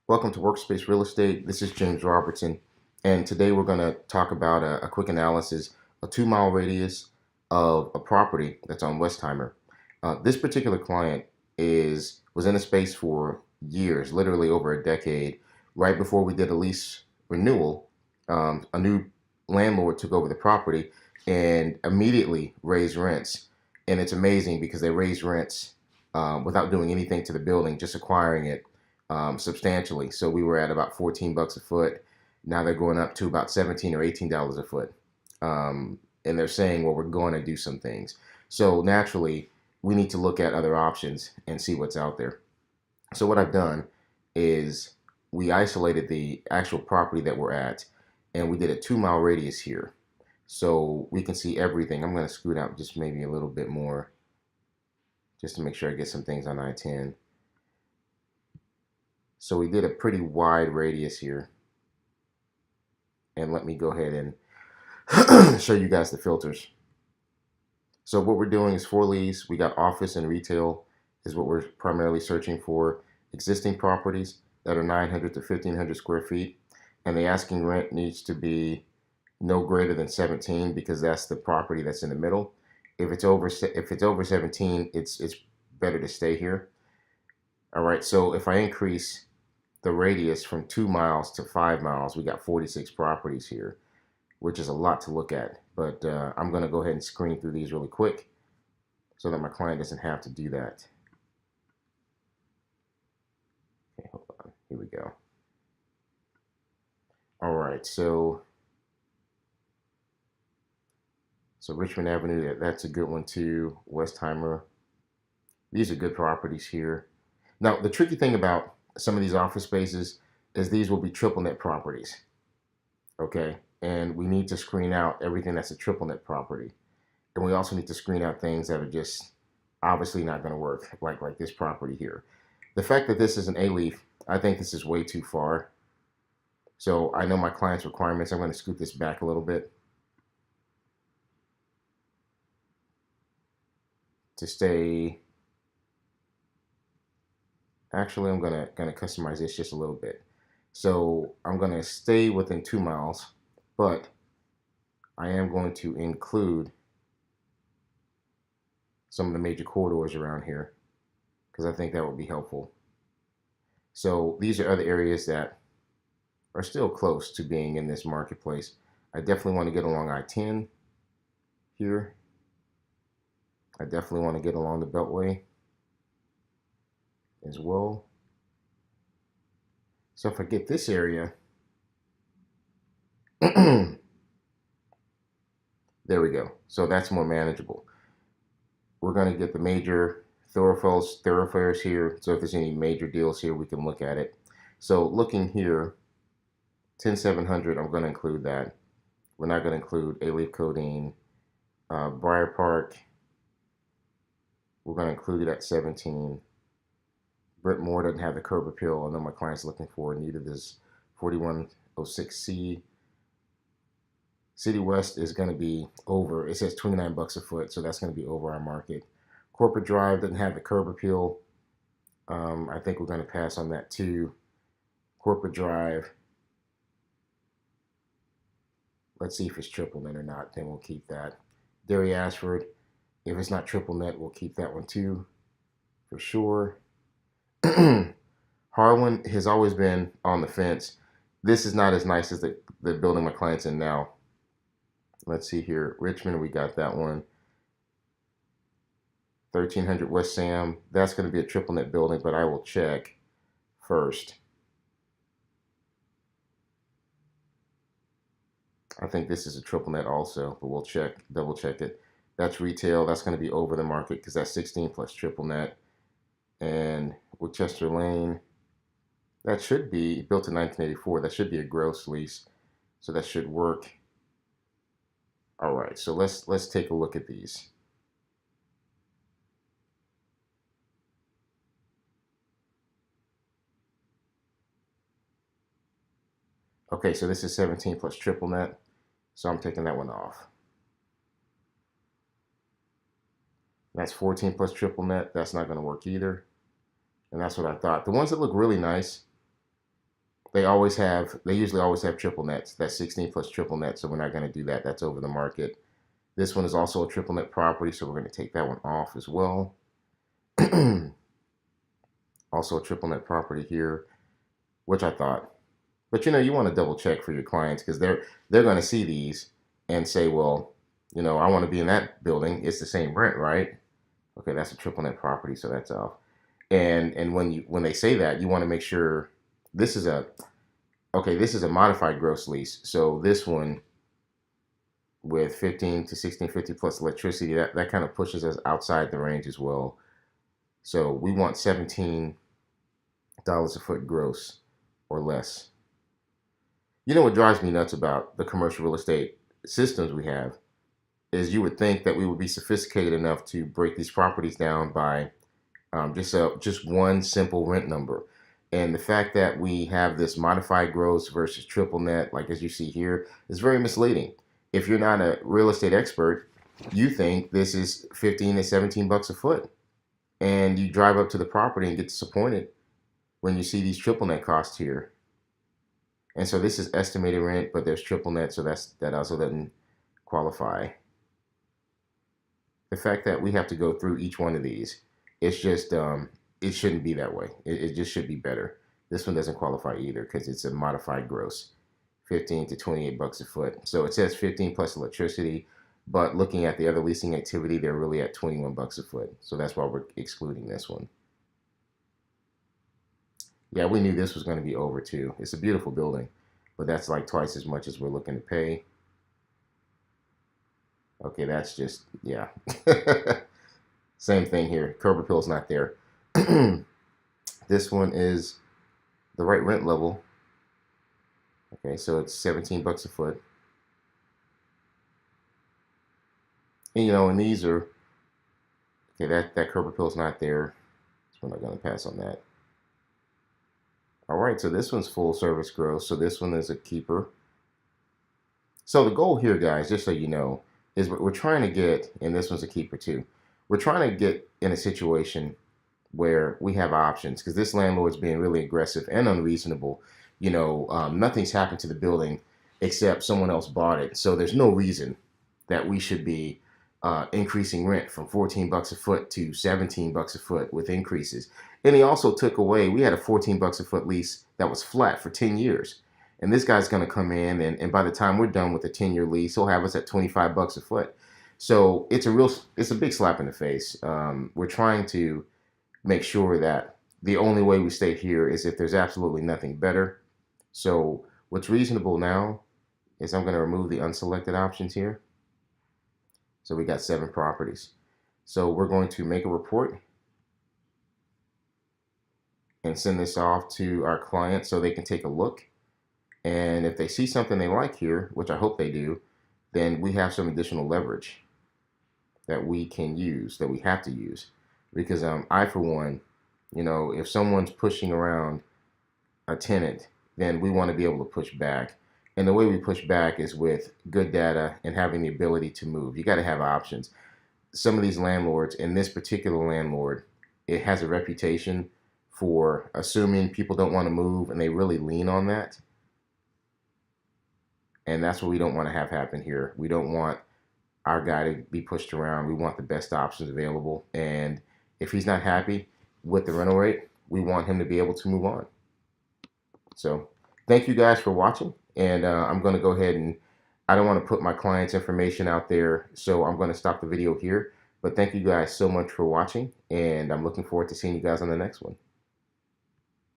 Welcome to Workspace Real Estate. This is James Robertson, and today we're going to talk about a quick analysis, a 2 mile radius of a property that's on Westheimer. This particular client was in a space for years, literally over a decade. Right before we did a lease renewal, a new landlord took over the property and immediately raised rents. And it's amazing because they raised rents without doing anything to the building, just acquiring it substantially. So we were at about 14 bucks a foot. Now they're going up to about 17 or $18 a foot. And they're saying, well, we're going to do some things. So naturally, we need to look at other options and see what's out there. So what I've done is we isolated the actual property that we're at, and we did a 2 mile radius here. So we can see everything. I'm going to scoot out just maybe a little bit more just to make sure I get some things on I-10. So we did a pretty wide radius here. And let me go ahead and show you guys the filters. So what we're doing is for lease. We got office and retail is what we're primarily searching for. Existing properties that are 900 to 1,500 square feet. And the asking rent needs to be no greater than 17 because that's the property that's in the middle. If it's over 17, it's better to stay here. All right, so if I increase the radius from 2 miles to 5 miles, we got 46 properties here, which is a lot to look at. But I'm going to go ahead and screen through these really quick so that my client doesn't have to do that. Okay, hold on. Here we go. All right, so Richmond Avenue, that's a good one too. Westheimer. These are good properties here. Now, the tricky thing about some of these office spaces is these will be triple net properties. Okay, and we need to screen out everything that's a triple net property. And we also need to screen out things that are just obviously not going to work, like this property here. The fact that this is an A-leaf, I think this is way too far. So I know my client's requirements. I'm going to scoot this back a little bit to stay. Actually, I'm gonna customize this just a little bit. So I'm gonna stay within 2 miles, but I am going to include some of the major corridors around here because I think that would be helpful. So these are other areas that are still close to being in this marketplace. I definitely want to get along I-10 here. I definitely want to get along the Beltway as well. So if I get this area, there we go. So that's more manageable. We're going to get the major thoroughfares here. So if there's any major deals here, we can look at it. So looking here, 10700, I'm going to include that. We're not going to include A-Leaf Codeine. Briar Park, we're going to include it at 17. Brentmore doesn't have the curb appeal. I know my client's looking for. Neither does 4106C. City West is going to be over. It says 29 bucks a foot, so that's going to be over our market. Corporate Drive doesn't have the curb appeal. I think we're going to pass on that too. Corporate Drive. Let's see if it's triple net or not. Then we'll keep that. Derry Ashford. If it's not triple net, we'll keep that one too, for sure. Harlan has always been on the fence. This is not as nice as the building my client's in now. Let's see here. Richmond, we got that one. 1300 West Sam. That's going to be a triple net building, but I will check first. I think this is a triple net also, but we'll check, double check it. That's retail. That's going to be over the market because that's 16 plus triple net. And Winchester Lane, that should be built in 1984. That should be a gross lease, so that should work. All right, so let's take a look at these. Okay, so this is 17 plus triple net, so I'm taking that one off. That's 14 plus triple net. That's not going to work either. And that's what I thought. The ones that look really nice they usually always have triple nets. That's 16 plus triple net, so we're not going to do that. That's over the market. This one is also a triple net property, so we're going to take that one off as well. Also a triple net property here, which I thought. But you want to double check for your clients because they're going to see these and say, well, I want to be in that building. It's the same rent, right? Okay, that's a triple net property, so that's off. And when they say that, you want to make sure this is a modified gross lease. So this one with 15 to 1650 plus electricity, that kind of pushes us outside the range as well. So we want $17 a foot gross or less. You know what drives me nuts about the commercial real estate systems we have is you would think that we would be sophisticated enough to break these properties down by just one simple rent number. And the fact that we have this modified gross versus triple net, like as you see here, is very misleading. If you're not a real estate expert, you think this is 15 to 17 bucks a foot. And you drive up to the property and get disappointed when you see these triple net costs here. And so this is estimated rent, but there's triple net, so that also doesn't qualify. The fact that we have to go through each one of these, it's just it shouldn't be that way. It just should be better. This one doesn't qualify either because it's a modified gross, 15 to 28 bucks a foot. So it says 15 plus electricity, but looking at the other leasing activity, they're really at 21 bucks a foot. So that's why we're excluding this one. Yeah, we knew this was going to be over too. It's a beautiful building, but that's like twice as much as we're looking to pay. Okay, that's just, yeah. Same thing here. Curb appeal's not there. This one is the right rent level. Okay, so it's 17 bucks a foot. And and these are, okay, that curb appeal's not there. So we're not going to pass on that. All right, so this one's full service gross. So this one is a keeper. So the goal here, guys, just so you know, is we're trying to get, and this one's a keeper too, we're trying to get in a situation where we have options because this landlord's being really aggressive and unreasonable. Nothing's happened to the building except someone else bought it. So there's no reason that we should be increasing rent from 14 bucks a foot to 17 bucks a foot with increases. And he also took away, we had a 14 bucks a foot lease that was flat for 10 years. And this guy's going to come in and by the time we're done with the 10-year lease, he'll have us at 25 bucks a foot. So it's a big slap in the face. We're trying to make sure that the only way we stay here is if there's absolutely nothing better. So what's reasonable now is I'm going to remove the unselected options here. So we got 7 properties. So we're going to make a report and send this off to our client so they can take a look. And if they see something they like here, which I hope they do, then we have some additional leverage that we can use, that we have to use. Because I, for one, if someone's pushing around a tenant, then we want to be able to push back. And the way we push back is with good data and having the ability to move. You got to have options. Some of these landlords, and this particular landlord, it has a reputation for assuming people don't want to move, and they really lean on that. And that's what we don't want to have happen here. We don't want our guy to be pushed around. We want the best options available. And if he's not happy with the rental rate, we want him to be able to move on. So thank you guys for watching. And I'm going to go ahead and I don't want to put my client's information out there. So I'm going to stop the video here. But thank you guys so much for watching. And I'm looking forward to seeing you guys on the next one.